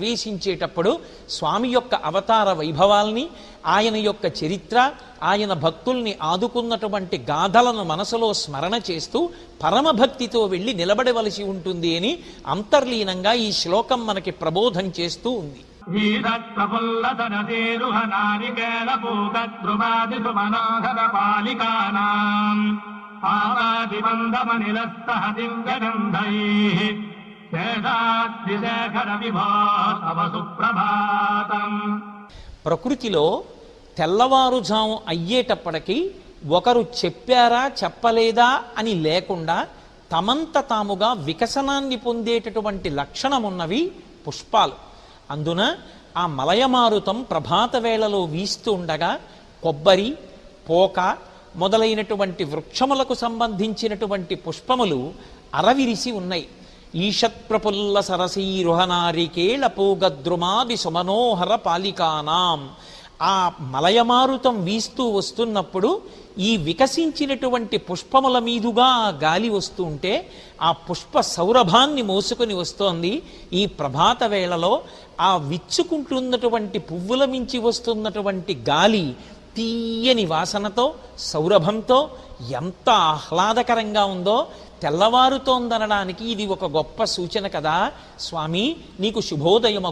ప్రవేశించేటప్పుడు స్వామి యొక్క అవతార వైభవాల్ని, ఆయన యొక్క చరిత్ర, ఆయన భక్తుల్ని ఆదుకున్నటువంటి గాథలను మనసులో స్మరణ చేస్తూ పరమభక్తితో వెళ్ళి నిలబడవలసి ఉంటుంది అని అంతర్లీనంగా ఈ శ్లోకం మనకి ప్రబోధం చేస్తూ ఉంది. ప్రకృతిలో తెల్లవారుజాము అయ్యేటప్పటికీ ఒకరు చెప్పారా చెప్పలేదా అని లేకుండా తమంత తాముగా వికసనాన్ని పొందేటటువంటి లక్షణమున్నవి పుష్పాలు. అందున ఆ మలయమారుతం ప్రభాత వేళలో వీస్తూ ఉండగా కొబ్బరి, పోక మొదలైనటువంటి వృక్షములకు సంబంధించినటువంటి పుష్పములు అరవిరిసి ఉన్నాయి. ఈషత్ప్రఫుల్ల సరసీరుహనారికేళ పూగద్రుమాది సుమనోహర పాలికానాం. ఆ మలయమారుతం వీస్తూ వస్తున్నప్పుడు ఈ వికసించినటువంటి పుష్పముల మీదుగా గాలి వస్తూ ఉంటే ఆ పుష్ప సౌరభాన్ని మోసుకొని వస్తోంది. ఈ ప్రభాత వేళలో ఆ విచ్చుకుంటున్నటువంటి పువ్వుల మించి వస్తున్నటువంటి గాలి తీయని వాసనతో, సౌరభంతో ఎంత ఆహ్లాదకరంగా ఉందో. తెల్లవారుతోందనడానికి ఇది ఒక గొప్ప సూచన కదా. స్వామి, నీకు శుభోదయమగు.